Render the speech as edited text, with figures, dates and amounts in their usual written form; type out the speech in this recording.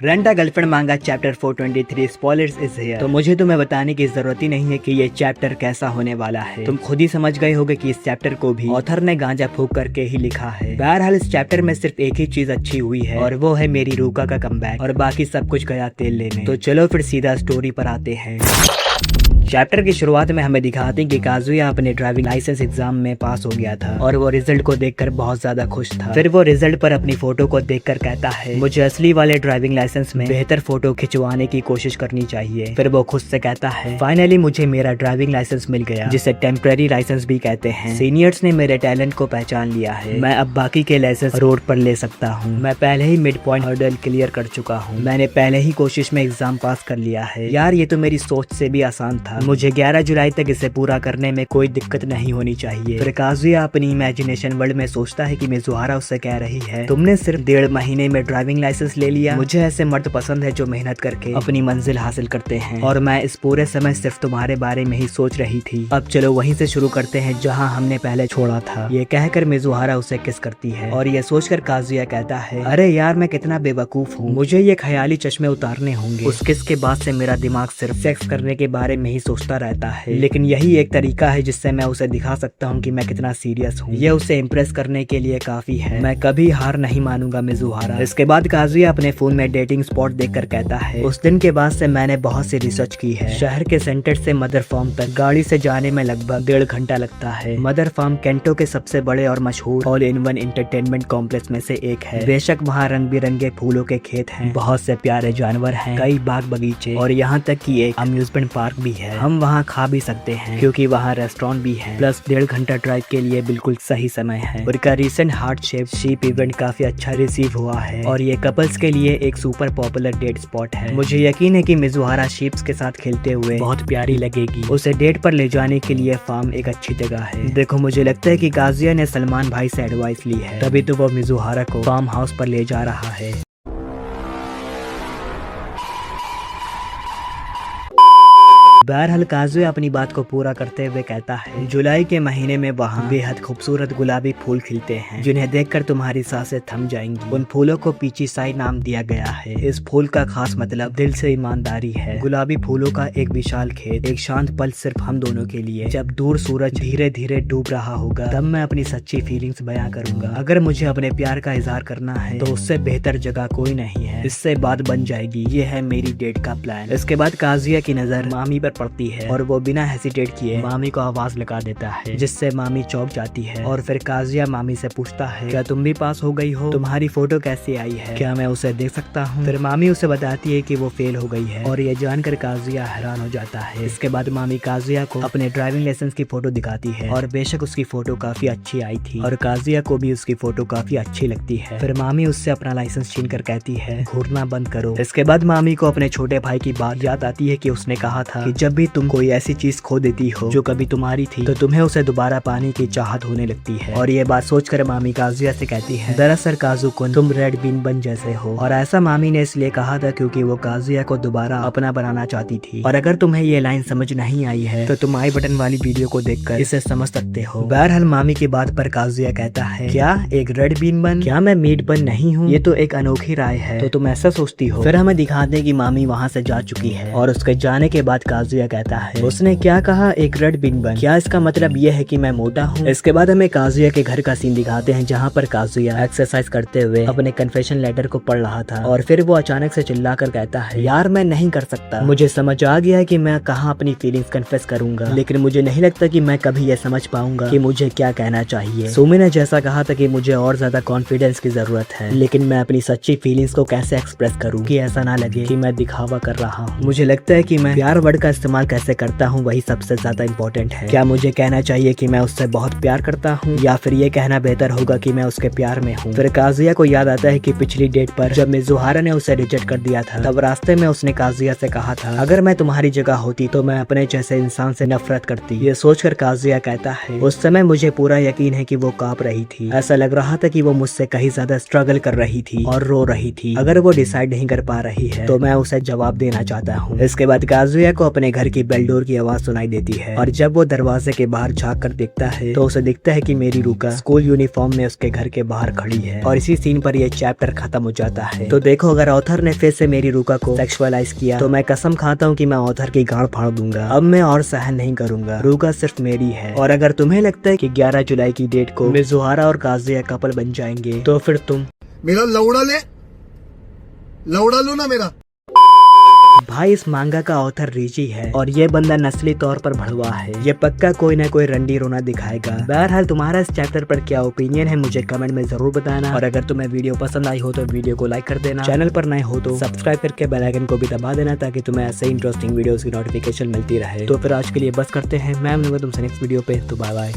Rent a girlfriend मांगा chapter 423 spoilers is here. तो मुझे तुम्हें बताने की जरूरत ही नहीं है कि ये चैप्टर कैसा होने वाला है। तुम खुद ही समझ गए होगे कि इस चैप्टर को भी ऑथर ने गांजा फूंक करके ही लिखा है। बहरहाल इस चैप्टर में सिर्फ एक ही चीज अच्छी हुई है और वो है मेरी रूका का कमबैक, और बाकी सब कुछ गया तेल लेने। तो चलो फिर सीधा स्टोरी पर आते हैं। चैप्टर की शुरुआत में हमें दिखाते हैं कि काजुया अपने ड्राइविंग लाइसेंस एग्जाम में पास हो गया था और वो रिजल्ट को देखकर बहुत ज्यादा खुश था। फिर वो रिजल्ट पर अपनी फोटो को देखकर कहता है मुझे असली वाले ड्राइविंग लाइसेंस में बेहतर फोटो खिंचवाने की कोशिश करनी चाहिए। फिर वो खुद से कहता है फाइनली मुझे मेरा ड्राइविंग लाइसेंस मिल गया, जिसे टेम्पररी लाइसेंस भी कहते हैं। सीनियर्स ने मेरे टैलेंट को पहचान लिया है। मैं अब बाकी के लाइसेंस रोड पर ले सकता हूँ। मैं पहले ही मिड पॉइंट हर्डल क्लियर कर चुका हूँ। मैंने पहले ही कोशिश में एग्जाम पास कर लिया है। यार ये तो मेरी सोच से भी आसान था। मुझे 11 जुलाई तक इसे पूरा करने में कोई दिक्कत नहीं होनी चाहिए। फिर काजुया अपनी इमेजिनेशन वर्ल्ड में सोचता है कि मिजुहारा उससे कह रही है तुमने सिर्फ 1.5 महीने में ड्राइविंग लाइसेंस ले लिया। मुझे ऐसे मर्द पसंद है जो मेहनत करके अपनी मंजिल हासिल करते हैं, और मैं इस पूरे समय सिर्फ तुम्हारे बारे में ही सोच रही थी। अब चलो वहीं से शुरू करते हैं जहाँ हमने पहले छोड़ा था। ये कहकर मिजुहारा उसे किस करती है और ये सोचकर काजुया कहता है अरे यार मैं कितना बेवकूफ हूँ, मुझे ये ख्याली चश्मे उतारने होंगे। उस किस के बाद से मेरा दिमाग सिर्फ सेक्स करने के बारे में ही सोचता रहता है, लेकिन यही एक तरीका है जिससे मैं उसे दिखा सकता हूँ कि मैं कितना सीरियस हूँ। ये उसे इम्प्रेस करने के लिए काफी है। मैं कभी हार नहीं मानूंगा मिजुहारा। इसके बाद काजुया अपने फोन में डेटिंग स्पॉट देखकर कहता है उस दिन के बाद से मैंने बहुत सी रिसर्च की है। शहर के सेंटर से मदर फार्म तक गाड़ी से जाने में लगभग 1.5 घंटा लगता है। मदर फार्म कैंटो के सबसे बड़े और मशहूर all in one entertainment complex में से एक है। बेशक वहाँ रंग बिरंगे फूलों के खेत हैं, बहुत से प्यारे जानवर हैं, कई बाग बगीचे और यहाँ तक कि एक अम्यूजमेंट पार्क भी है। हम वहाँ खा भी सकते हैं क्योंकि वहाँ रेस्टोरेंट भी है। प्लस 1.5 घंटा ड्राइव के लिए बिल्कुल सही समय है। उनका recent heart shape sheep event काफी अच्छा रिसीव हुआ है और ये कपल्स के लिए एक सुपर पॉपुलर डेट स्पॉट है। मुझे यकीन है कि मिजुहारा शीप्स के साथ खेलते हुए बहुत प्यारी लगेगी। उसे डेट पर ले जाने के लिए फार्म एक अच्छी जगह है। देखो मुझे लगता है कि काजुया ने सलमान भाई से एडवाइस ली है, तभी तो वो मिजुहारा को फार्म हाउस पर ले जा रहा है। बहरहाल काजुया अपनी बात को पूरा करते हुए कहता है जुलाई के महीने में वहाँ बेहद खूबसूरत गुलाबी फूल खिलते हैं जिन्हें देखकर तुम्हारी सांसें थम जाएंगी। उन फूलों को पीची साई नाम दिया गया है। इस फूल का खास मतलब दिल से ईमानदारी है। गुलाबी फूलों का एक विशाल खेत, एक शांत पल सिर्फ हम दोनों के लिए। जब दूर सूरज धीरे धीरे डूब रहा होगा तब मैं अपनी सच्ची फीलिंग्स बयां करूंगा। अगर मुझे अपने प्यार का इजहार करना है तो उससे बेहतर जगह कोई नहीं है। इससे बात बन जाएगी। ये है मेरी डेट का प्लान। इसके बाद काजुया की नजर मामी पर पड़ती है और वो बिना हेसिटेट किए मामी को आवाज लगा देता है, जिससे मामी चौंक जाती है। और फिर काजुया मामी से पूछता है क्या तुम भी पास हो गई हो? तुम्हारी फोटो कैसी आई है? क्या मैं उसे देख सकता हूँ? फिर मामी उसे बताती है कि वो फेल हो गई है और ये जानकर काजुया हैरान हो जाता है। इसके बाद मामी काजुया को अपने ड्राइविंग लाइसेंस की फोटो दिखाती है और बेशक उसकी फोटो काफी अच्छी आई थी और काजुया को भी उसकी फोटो काफी अच्छी लगती है। फिर मामी उससे अपना लाइसेंस छीन कर कहती है घूरना बंद करो। इसके बाद मामी को अपने छोटे भाई की बात याद आती है कि उसने कहा था कि जब भी तुम कोई ऐसी चीज खो देती हो जो कभी तुम्हारी थी तो तुम्हें उसे दोबारा पाने की चाहत होने लगती है। और ये बात सोचकर मामी काजुया से कहती है दरअसल काजुकुन तुम रेड बीन बन जैसे हो। और ऐसा मामी ने इसलिए कहा था क्योंकि वो काजुया को दोबारा अपना बनाना चाहती थी। और अगर तुम्हें ये लाइन समझ नहीं आई है तो तुम आई बटन वाली वीडियो को देखकर इसे समझ सकते हो। बहरहाल मामी की बात पर काजुया कहता है क्या एक रेड बीन बन? क्या मैं मीट बन नहीं हूँ? ये तो एक अनोखी राय है। तो तुम ऐसा सोचती हो? फिर हमें दिखाते हैं कि मामी वहाँ से जा चुकी है और उसके जाने के बाद काजुया कहता है उसने क्या कहा एक रेड बिन बन? क्या इसका मतलब ये है कि मैं मोटा हूँ? इसके बाद हमें काजुया के घर का सीन दिखाते हैं जहाँ पर काजुया एक्सरसाइज करते हुए अपने कन्फेशन लेटर को पढ़ रहा था और फिर वो अचानक से चिल्लाकर कहता है यार मैं नहीं कर सकता। मुझे समझ आ गया है कि मैं कहाँ अपनी फीलिंग्स कन्फेस करूंगा, लेकिन मुझे नहीं लगता कि मैं कभी ये समझ पाऊंगा कि मुझे क्या कहना चाहिए। सुमी ने जैसा कहा था कि मुझे और ज्यादा कॉन्फिडेंस की जरूरत है, लेकिन मैं अपनी सच्ची फीलिंग्स को कैसे एक्सप्रेस करूँ कि ऐसा ना लगे कि मैं दिखावा कर रहा हूँ। मुझे लगता है कि मैं प्यार वर्ड का इस्तेमाल कैसे करता हूँ वही सबसे ज्यादा इम्पोर्टेंट है। क्या मुझे कहना चाहिए कि मैं उससे बहुत प्यार करता हूँ या फिर ये कहना बेहतर होगा कि मैं उसके प्यार में हूँ? फिर काजुया को याद आता है कि पिछली डेट पर जब मिजुहारा ने उसे रिजेक्ट कर दिया था तब रास्ते में उसने काजुया से कहा था अगर मैं तुम्हारी जगह होती तो मैं अपने जैसे इंसान से नफरत करती। ये सोचकर काजुया कहता है उस समय मुझे पूरा यकीन है कि वो कांप रही थी। ऐसा लग रहा था कि वो मुझसे कहीं ज्यादा स्ट्रगल कर रही थी और रो रही थी। अगर वो डिसाइड नहीं कर पा रही है तो मैं उसे जवाब देना चाहता हूँ। इसके बाद काजुया को अपने अपने घर की बेल डोर की आवाज सुनाई देती है और जब वो दरवाजे के बाहर झांक कर देखता है तो उसे दिखता है कि मेरी रूका स्कूल यूनिफॉर्म में उसके घर के बाहर खड़ी है। और इसी सीन पर यह चैप्टर खत्म हो जाता है। तो देखो, अगर ऑथर ने फिर से मेरी रूका को सेक्सुअलाइज किया तो मैं कसम खाता हूँ कि मैं ऑथर की गांड फाड़ दूंगा। अब मैं और सहन नहीं करूंगा, रूका सिर्फ मेरी है। और अगर तुम्हें लगता है कि 11 जुलाई की डेट को मिजुहारा और काजिया कपल बन जाएंगे तो फिर तुम मेरा लौड़ा लो ना मेरा। भाई, इस मांगा का ऑथर रिची है और ये बंदा नस्ली तौर पर भड़वा है। ये पक्का कोई ना कोई रंडी रोना दिखाएगा। बहरहाल, तुम्हारा इस चैप्टर पर क्या ओपिनियन है मुझे कमेंट में जरूर बताना। और अगर तुम्हें वीडियो पसंद आई हो तो वीडियो को लाइक कर देना। चैनल पर नए हो तो सब्सक्राइब करके बेल आइकन को भी दबा देना ताकि तुम्हें ऐसे इंटरेस्टिंग वीडियोस की नोटिफिकेशन मिलती रहे। तो फिर आज के लिए बस करते हैं। मैं मिलूंगा तुमसे नेक्स्ट वीडियो पे। तो बाय बाय।